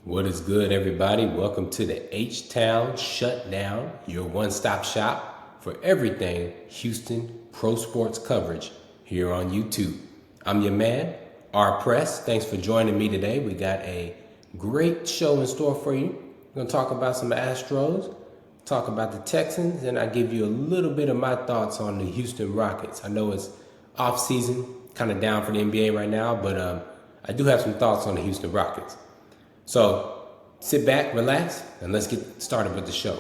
What is good, everybody? Welcome to the H-Town Shutdown, your one-stop shop for everything Houston pro sports coverage here on YouTube. I'm your man, R Press. Thanks for joining me today. We got a great show in store for you. We're going to talk about some Astros, talk about the Texans, and I give you a little bit of my thoughts on the Houston Rockets. I know it's off-season, kind of down for the NBA right now, but I do have some thoughts on the Houston Rockets. So sit back, relax, and let's get started with the show.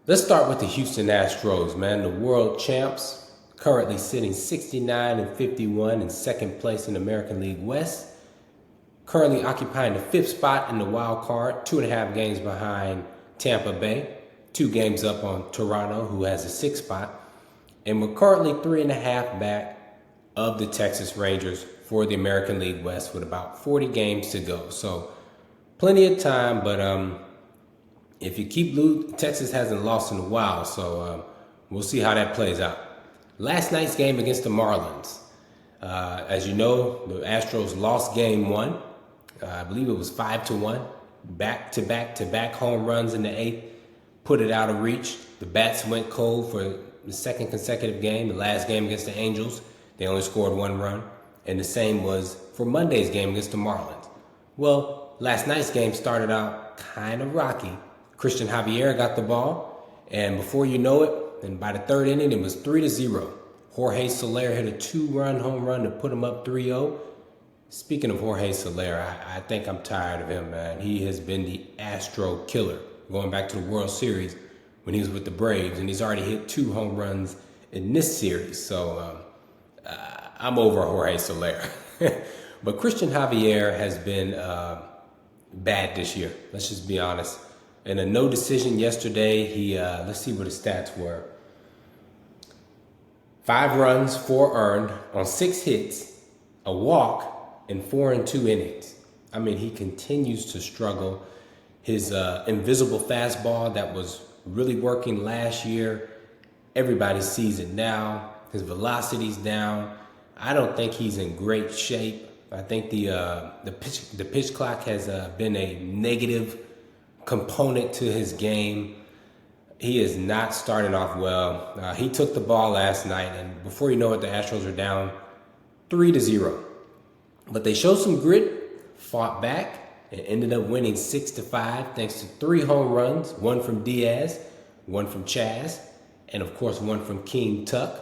Let's start with the Houston Astros, man. The world champs, currently sitting 69-51 in second place in the American League West. Currently occupying the fifth spot in the wild card, 2.5 games behind Tampa Bay, 2 games up on Toronto, who has the sixth spot. And we're currently 3.5 back of the Texas Rangers for the American League West with about 40 games to go. So plenty of time, but if you keep losing, Texas hasn't lost in a while, so we'll see how that plays out. Last night's game against the Marlins. As you know, the Astros lost game 1. I believe it was 5-1. Back-to-back home runs in the 8th. Put it out of reach. The bats went cold for the second consecutive game. The last game against the Angels, they only scored 1 run. And the same was for Monday's game against the Marlins. Well, last night's game started out kind of rocky. Christian Javier got the ball, and before you know it, and by the third inning, it was 3-0. Jorge Soler hit a 2-run home run to put him up 3-0. Speaking of Jorge Soler, I think I'm tired of him, man. He has been the Astro killer, going back to the World Series when he was with the Braves, and he's already hit 2 home runs in this series. So I'm over Jorge Soler. But Christian Javier has been bad this year. Let's just be honest. In a no decision yesterday, he let's see what his stats were. 5 runs, 4 earned on 6 hits, a walk, and 4 2 innings. I mean, he continues to struggle. His invisible fastball that was really working last year, everybody sees it now. His velocity's down. I don't think he's in great shape. I think the pitch clock has been a negative component to his game. He is not starting off well. He took the ball last night, and before you know it, the Astros are down 3-0. But they showed some grit, fought back, and ended up winning 6-5 thanks to 3 home runs, 1 from Diaz, 1 from Chaz, and of course 1 from King Tuck.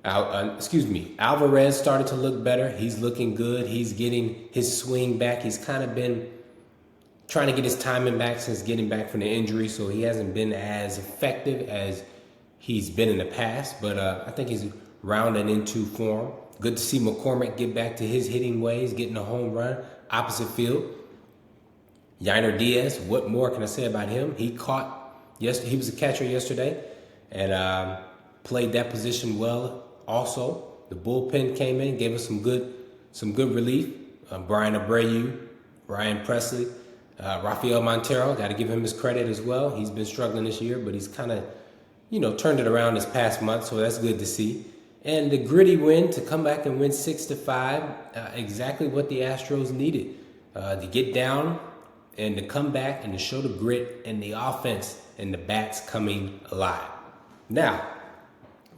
Alvarez started to look better. He's looking good. He's getting his swing back. He's kind of been trying to get his timing back since getting back from the injury, so he hasn't been as effective as he's been in the past, but I think he's rounding into form. Good to see McCormick get back to his hitting ways, getting a home run, opposite field. Yanier Diaz, what more can I say about him? He was a catcher yesterday, and played that position well. Also, the bullpen came in, gave us some good relief. Brian Abreu, Ryan Presley, Rafael Montero, got to give him his credit as well. He's been struggling this year, but he's kind of, turned it around this past month, so that's good to see. And the gritty win to come back and win 6-5, exactly what the Astros needed. To get down and to come back and to show the grit and the offense and the bats coming alive. Now,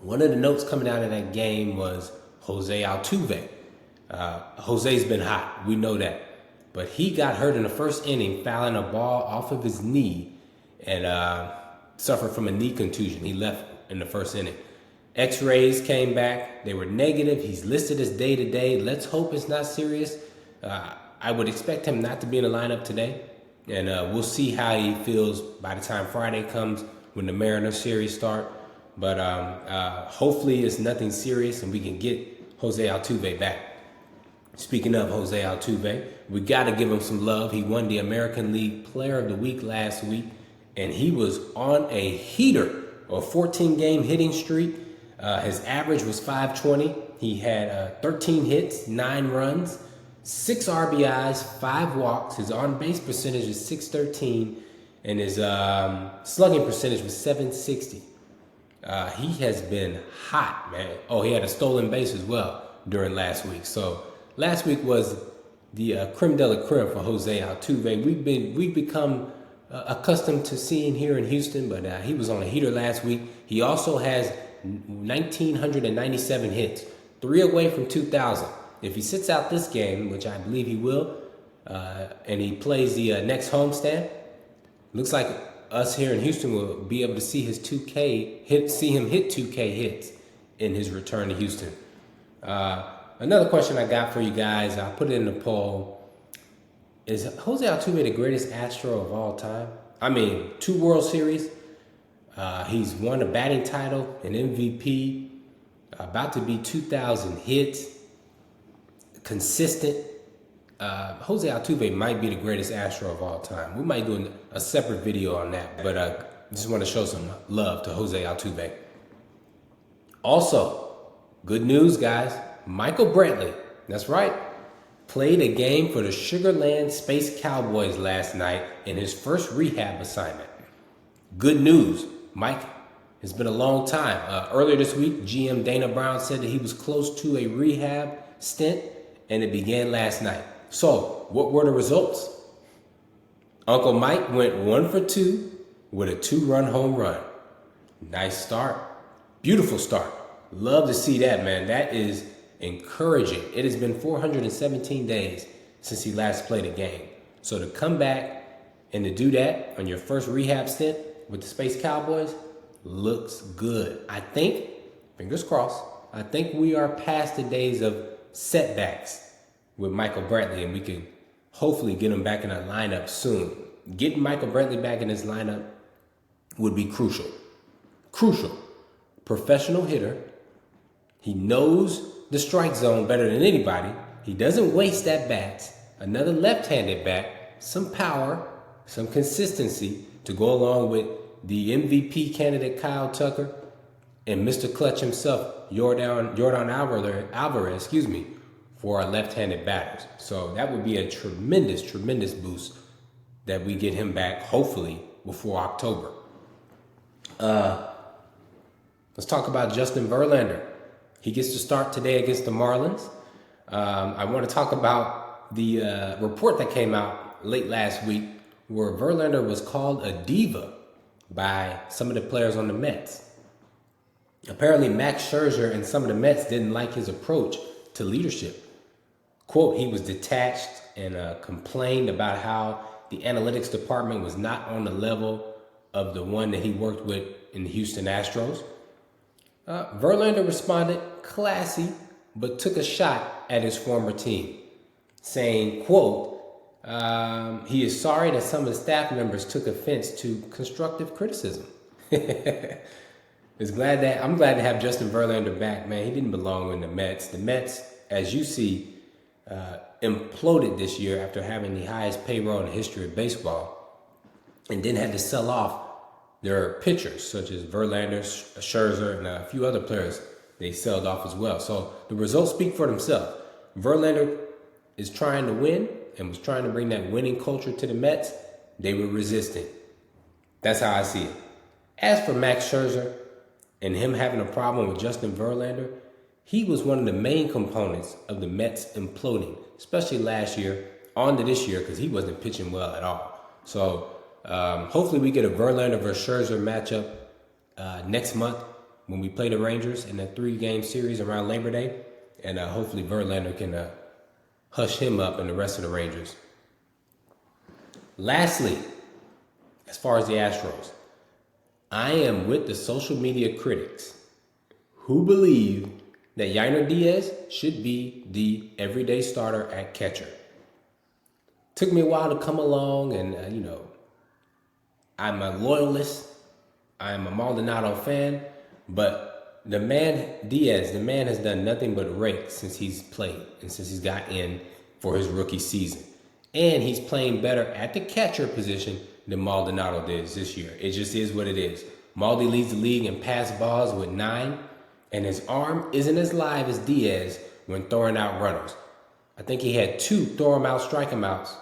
one of the notes coming out of that game was Jose Altuve. Jose's been hot. We know that. But he got hurt in the first inning, fouling a ball off of his knee and suffered from a knee contusion. He left in the first inning. X-rays came back. They were negative. He's listed as day-to-day. Let's hope it's not serious. I would expect him not to be in the lineup today. And we'll see how he feels by the time Friday comes when the Mariners series start. But hopefully it's nothing serious and we can get Jose Altuve back. Speaking of Jose Altuve, we got to give him some love. He won the American League Player of the Week last week, and he was on a heater, a 14-game hitting streak. His average was .520. He had 13 hits, 9 runs, 6 RBIs, 5 walks. His on-base percentage is .613, and his slugging percentage was .760. He has been hot, man. Oh, he had a stolen base as well during last week. So last week was the creme de la creme for Jose Altuve. We've become accustomed to seeing here in Houston, but he was on a heater last week. He also has 1,997 hits, 3 away from 2,000. If he sits out this game, which I believe he will, and he plays the next homestand, looks like us here in Houston will be able to see his see him hit 2K hits in his return to Houston. Another question I got for you guys, I'll put it in the poll. Is Jose Altuve the greatest Astro of all time? I mean, 2 World Series. He's won a batting title, an MVP, about to be 2,000 hits, consistent. Jose Altuve might be the greatest Astro of all time. We might do a separate video on that, but just want to show some love to Jose Altuve. Also, good news, guys. Michael Brantley, that's right, played a game for the Sugar Land Space Cowboys last night in his first rehab assignment. Good news, Mike. It's been a long time. Earlier this week, GM Dana Brown said that he was close to a rehab stint, and it began last night. So, what were the results? Uncle Mike went 1 for 2 with a 2-run home run. Nice start. Beautiful start. Love to see that, man. That is encouraging. It has been 417 days since he last played a game. So to come back and to do that on your first rehab stint with the Space Cowboys looks good. I think, fingers crossed, I think we are past the days of setbacks with Michael Brantley, and we can hopefully get him back in a lineup soon. Getting Michael Brantley back in his lineup would be crucial. Crucial. Professional hitter. He knows the strike zone better than anybody. He doesn't waste at bats. Another left-handed bat, some power, some consistency to go along with the MVP candidate Kyle Tucker and Mr. Clutch himself, Yordan Alvarez, for our left-handed batters. So that would be a tremendous, tremendous boost that we get him back, hopefully, before October. Let's talk about Justin Verlander. He gets to start today against the Marlins. I want to talk about the report that came out late last week where Verlander was called a diva by some of the players on the Mets. Apparently, Max Scherzer and some of the Mets didn't like his approach to leadership. Quote, he was detached and complained about how the analytics department was not on the level of the one that he worked with in the Houston Astros. Verlander responded classy, but took a shot at his former team, saying, quote, he is sorry that some of the staff members took offense to constructive criticism. I'm glad to have Justin Verlander back, man. He didn't belong in the Mets. The Mets, as you see, imploded this year after having the highest payroll in the history of baseball, and then had to sell off their pitchers, such as Verlander, Scherzer, and a few other players they sold off as well. So the results speak for themselves. Verlander is trying to win and was trying to bring that winning culture to the Mets. They were resistant. That's how I see it. As for Max Scherzer and him having a problem with Justin Verlander, he was one of the main components of the Mets imploding, especially last year, on to this year, because he wasn't pitching well at all. So hopefully we get a Verlander versus Scherzer matchup next month when we play the Rangers in a 3-game series around Labor Day. And hopefully Verlander can hush him up and the rest of the Rangers. Lastly, as far as the Astros, I am with the social media critics who believe that Yanier Diaz should be the everyday starter at catcher. Took me a while to come along, and I'm a loyalist. I'm a Maldonado fan, but the man has done nothing but rake since he's played and since he's got in for his rookie season. And he's playing better at the catcher position than Maldonado did this year. It just is what it is. Maldi leads the league in pass balls with 9, and his arm isn't as live as Diaz when throwing out runners. I think he had 2 throw him out, strike him outs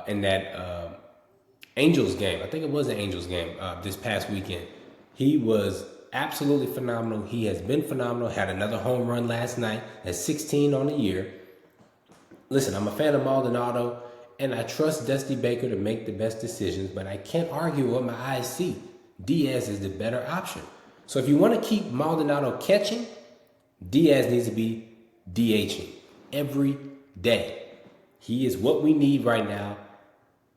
in that Angels game. I think it was an Angels game this past weekend. He was absolutely phenomenal. He has been phenomenal. Had another home run last night at 16 on the year. listen, I'm a fan of Maldonado, and I trust Dusty Baker to make the best decisions, but I can't argue what my eyes see. Diaz is the better option. So if you want to keep Maldonado catching, Diaz needs to be DHing every day. He is what we need right now,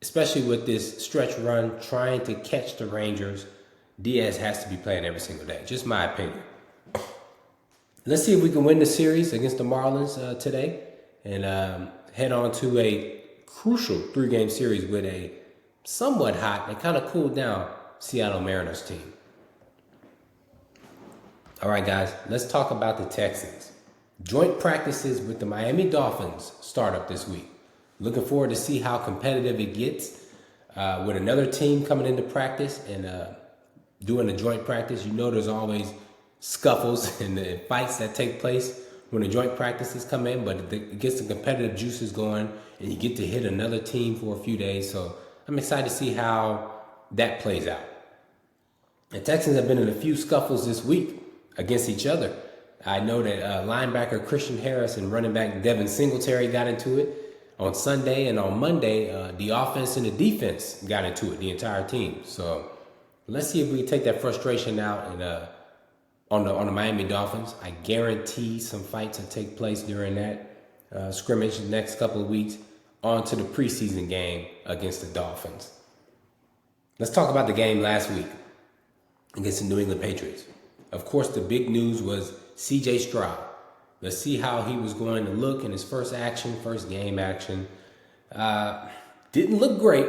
especially with this stretch run trying to catch the Rangers. Diaz has to be playing every single day. Just my opinion. Let's see if we can win the series against the Marlins today and head on to a crucial 3-game series with a somewhat hot and kind of cooled down Seattle Mariners team. All right, guys, let's talk about the Texans. Joint practices with the Miami Dolphins start up this week. Looking forward to see how competitive it gets with another team coming into practice and doing a joint practice. You know there's always scuffles and the fights that take place when the joint practices come in, but it gets the competitive juices going and you get to hit another team for a few days. So I'm excited to see how that plays out. The Texans have been in a few scuffles this week against each other. I know that linebacker Christian Harris and running back Devin Singletary got into it on Sunday, and on Monday, the offense and the defense got into it, the entire team. So let's see if we can take that frustration out and on the Miami Dolphins. I guarantee some fights will take place during that scrimmage the next couple of weeks on to the preseason game against the Dolphins. Let's talk about the game last week against the New England Patriots. Of course, the big news was C.J. Stroud. Let's see how he was going to look in his first game action. Didn't look great,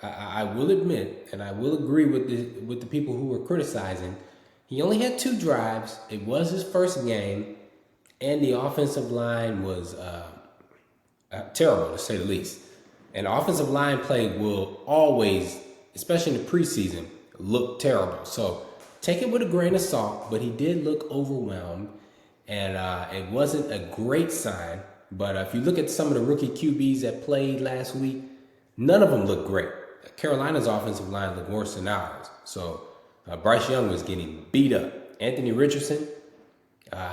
I will admit, and I will agree with the people who were criticizing. He only had 2 drives. It was his first game, and the offensive line was terrible, to say the least. And offensive line play will always, especially in the preseason, look terrible. So take it with a grain of salt, but he did look overwhelmed, and it wasn't a great sign. But if you look at some of the rookie QBs that played last week, none of them looked great. Carolina's offensive line looked worse than ours. So Bryce Young was getting beat up. Anthony Richardson,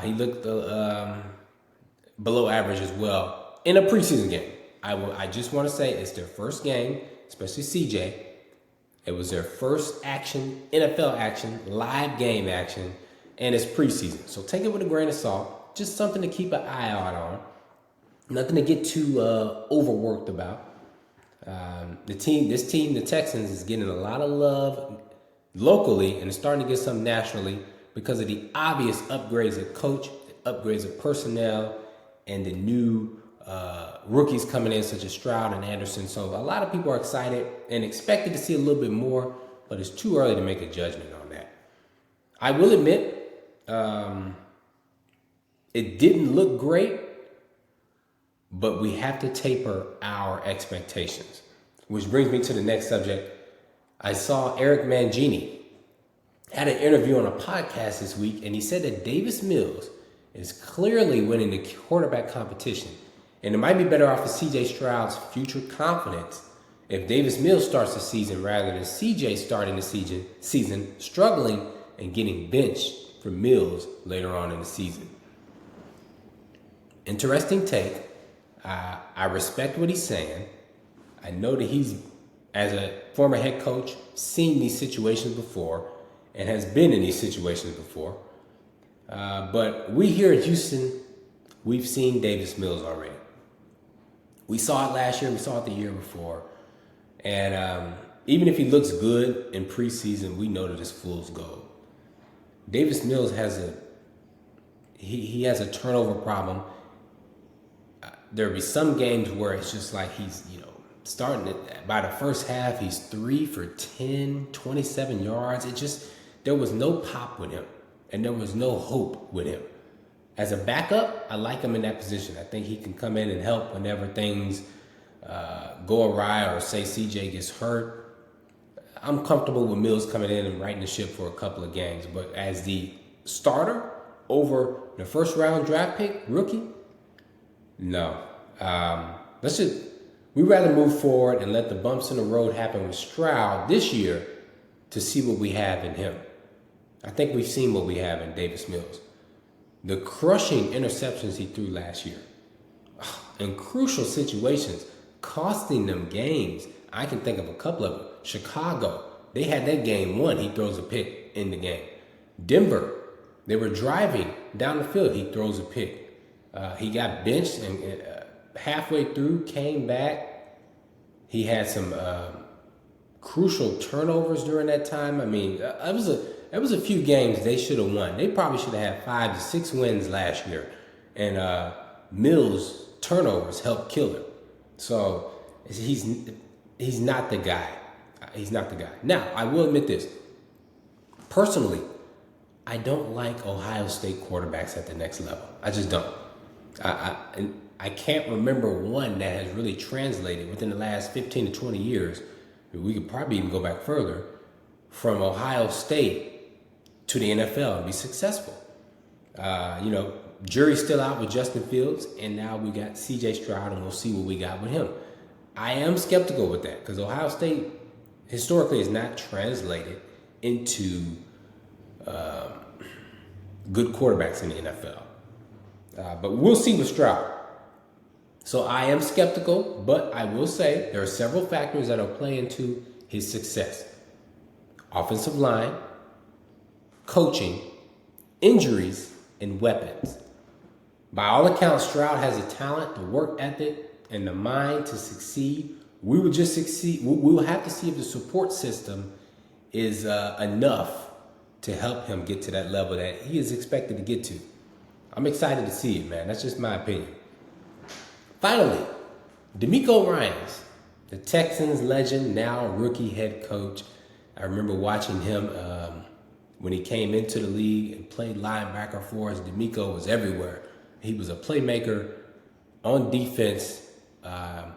he looked below average as well in a preseason game. I just want to say it's their first game, especially CJ. It was their first NFL action, live game action, and it's preseason. So take it with a grain of salt. Just something to keep an eye out on. Nothing to get too overworked about. The Texans, is getting a lot of love locally, and it's starting to get some nationally because of the obvious upgrades of coach, upgrades of personnel, and the new rookies coming in, such as Stroud and Anderson. So a lot of people are excited and expected to see a little bit more, but it's too early to make a judgment on that. I will admit, it didn't look great, but we have to taper our expectations. Which brings me to the next subject. I saw Eric Mangini had an interview on a podcast this week, and he said that Davis Mills is clearly winning the quarterback competition. And it might be better off for C.J. Stroud's future confidence if Davis Mills starts the season rather than C.J. starting the season struggling and getting benched for Mills later on in the season. Interesting take. I respect what he's saying. I know that he's, as a former head coach, seen these situations before and has been in these situations before. But we here in Houston, we've seen Davis Mills already. We saw it last year. We saw it the year before. And even if he looks good in preseason, we know that it's fool's gold. Davis Mills has he has a turnover problem. There'll be some games where it's just like he's, starting it by the first half, he's 3 for 10, 27 yards. There was no pop with him, and there was no hope with him. As a backup, I like him in that position. I think he can come in and help whenever things go awry or say CJ gets hurt. I'm comfortable with Mills coming in and righting the ship for a couple of games. But as the starter over the first round draft pick, rookie, no. We'd rather move forward and let the bumps in the road happen with Stroud this year to see what we have in him. I think we've seen what we have in Davis Mills. The crushing interceptions he threw last year. in crucial situations, costing them games. I can think of a couple of them. Chicago, they had that game won. He throws a pick in the game. Denver, they were driving down the field. He throws a pick. He got benched and halfway through came back. He had some crucial turnovers during that time. I mean, it was a few games they should have won. They probably should have had 5 to 6 wins last year. And Mills' turnovers helped kill him. So he's not the guy. He's not the guy. Now, I will admit this. Personally, I don't like Ohio State quarterbacks at the next level. I just don't. I can't remember one that has really translated within the last 15 to 20 years. We could probably even go back further from Ohio State to the NFL and be successful. Jury's still out with Justin Fields, and now we got C.J. Stroud, and we'll see what we got with him. I am skeptical with that because Ohio State historically is not translated into good quarterbacks in the NFL. But we'll see with Stroud. So I am skeptical, but I will say there are several factors that will play into his success. Offensive line, coaching, injuries, and weapons. By all accounts, Stroud has the talent, the work ethic, and the mind to succeed. We will just succeed. We will have to see if the support system is enough to help him get to that level that he is expected to get to. I'm excited to see it, man. That's just my opinion. Finally, DeMeco Ryans, the Texans legend, now rookie head coach. I remember watching him when he came into the league and played linebacker for us. DeMeco was everywhere. He was a playmaker on defense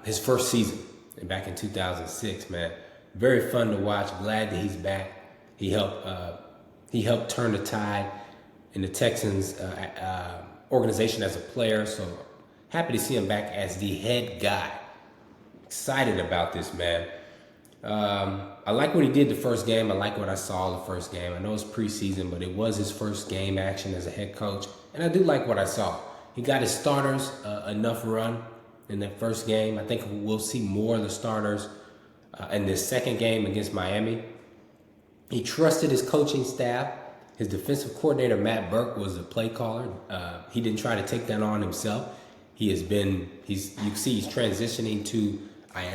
his first season back in 2006, man. Very fun to watch. Glad that he's back. He helped turn the tide in the Texans organization as a player. So happy to see him back as the head guy. Excited about this, man. I like what he did the first game. I like what I saw the first game. I know it's preseason, but it was his first game action as a head coach. And I do like what I saw. He got his starters enough run in that first game. I think we'll see more of the starters in this second game against Miami. He trusted his coaching staff. His defensive coordinator, Matt Burke, was the play caller. He didn't try to take that on himself. You can see he's transitioning to, I've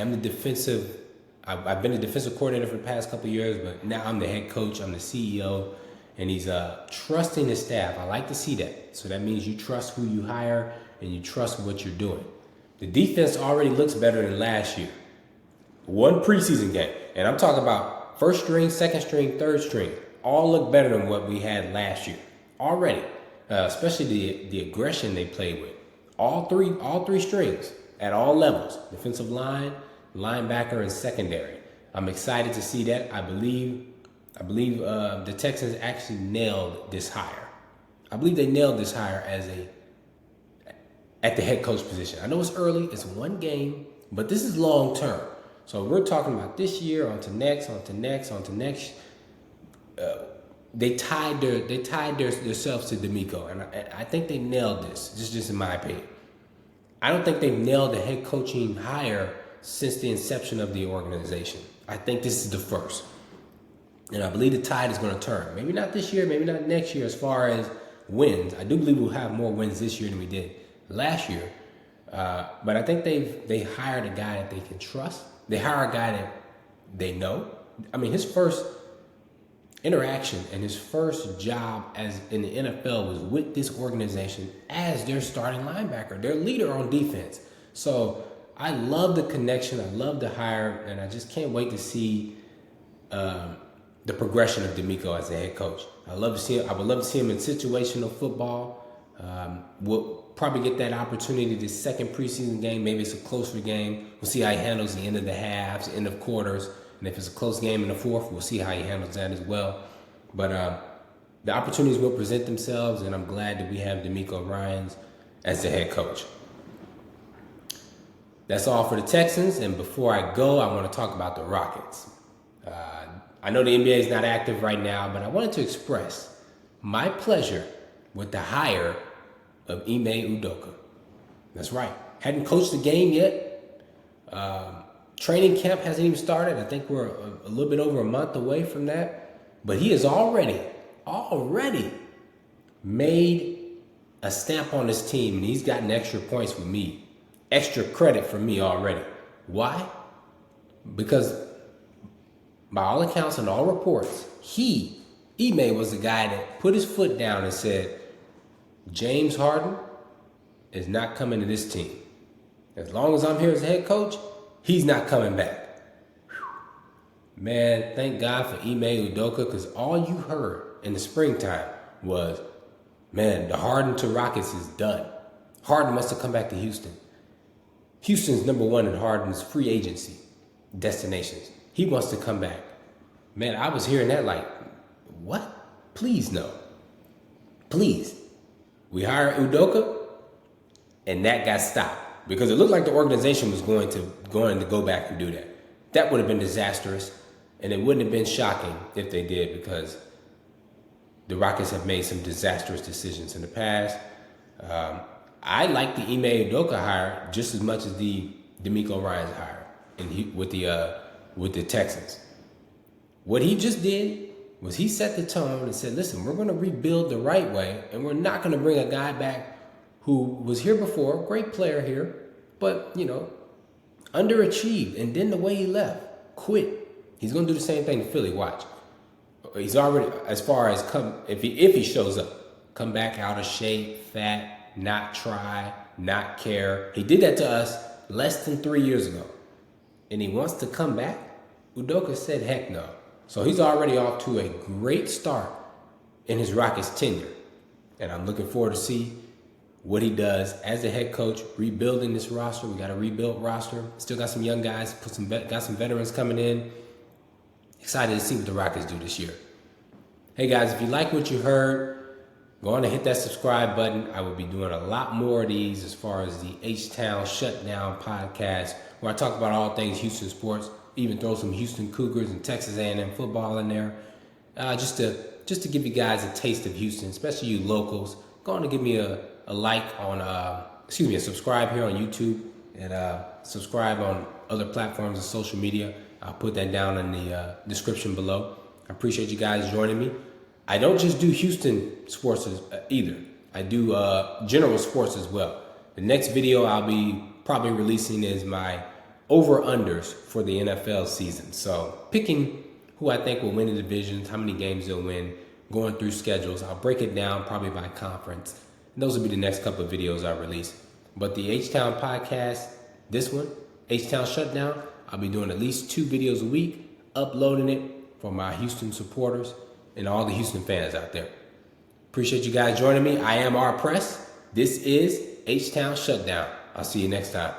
been a defensive coordinator for the past couple of years, but now I'm the head coach, I'm the CEO, and he's trusting his staff. I like to see that. So that means you trust who you hire and you trust what you're doing. The defense already looks better than last year. One preseason game, and I'm talking about first string, second string, third string, all look better than what we had last year already, especially the aggression they played with. All three strings at all levels, defensive line, linebacker, and secondary. I'm excited to see that. I believe the Texans actually nailed this hire. I believe they nailed this hire at the head coach position. I know it's early, it's one game, but this is long term. So we're talking about this year, on to next. They tied themselves to DeMeco, and I think they nailed this. Just in my opinion. I don't think they've nailed the head coaching hire since the inception of the organization. I think this is the first. And I believe the tide is going to turn. Maybe not this year, maybe not next year as far as wins. I do believe we'll have more wins this year than we did last year. But I think they hired a guy that they can trust. They hire a guy that they know. I mean, his first interaction and his first job as in the NFL was with this organization as their starting linebacker, their leader on defense. So I love the connection. I love the hire, and I just can't wait to see the progression of DeMeco as a head coach. I would love to see him in situational football. We'll probably get that opportunity this second preseason game. Maybe it's a closer game. We'll see how he handles the end of the halves, end of quarters. And if it's a close game in the fourth, we'll see how he handles that as well. But the opportunities will present themselves, and I'm glad that we have DeMeco Ryans as the head coach. That's all for the Texans. And before I go, I want to talk about the Rockets. I know the NBA is not active right now, but I wanted to express my pleasure with the hire of Ime Udoka. That's right. Hadn't coached the game yet. Training camp hasn't even started. I think we're a little bit over a month away from that. But he has already made a stamp on his team, and he's gotten extra points for me, extra credit for me already. Why? Because by all accounts and all reports, Ime was the guy that put his foot down and said, James Harden is not coming to this team. As long as I'm here as a head coach, he's not coming back. Whew. Man, thank God for Ime Udoka, because all you heard in the springtime was, man, the Harden to Rockets is done. Harden wants to come back to Houston. Houston's number one in Harden's free agency destinations. He wants to come back. Man, I was hearing that like, what? Please no. Please. We hired Udoka, and that got stopped because it looked like the organization was going to go back and do that. That would have been disastrous, and it wouldn't have been shocking if they did, because the Rockets have made some disastrous decisions in the past. I like the Ime Udoka hire just as much as the D'Amico Ryans hire with the Texans. What he just did was he set the tone and said, listen, we're going to rebuild the right way, and we're not going to bring a guy back who was here before, great player here, but, underachieved, and then the way he left, quit. He's going to do the same thing to Philly, watch. He's already, as far as if he shows up, come back out of shape, fat, not try, not care. He did that to us less than 3 years ago. And he wants to come back? Udoka said heck no. So he's already off to a great start in his Rockets tenure. And I'm looking forward to see what he does as the head coach, rebuilding this roster. We got a rebuilt roster. Still got some young guys, got some veterans coming in. Excited to see what the Rockets do this year. Hey guys, if you like what you heard, go on and hit that subscribe button. I will be doing a lot more of these as far as the H-Town Shutdown podcast, where I talk about all things Houston sports, even throw some Houston Cougars and Texas A&M football in there, just to give you guys a taste of Houston, especially you locals. Go on and give me a subscribe here on YouTube, and subscribe on other platforms of social media. I'll put that down in the description below. I appreciate you guys joining me. I don't just do Houston sports either. I do general sports as well. The next video I'll be probably releasing is my over-unders for the NFL season. So picking who I think will win the divisions, how many games they'll win, going through schedules. I'll break it down probably by conference. And those will be the next couple of videos I release. But the H-Town podcast, this one, H-Town Shutdown, I'll be doing at least 2 videos a week, uploading it for my Houston supporters and all the Houston fans out there. Appreciate you guys joining me. I am R Press. This is H-Town Shutdown. I'll see you next time.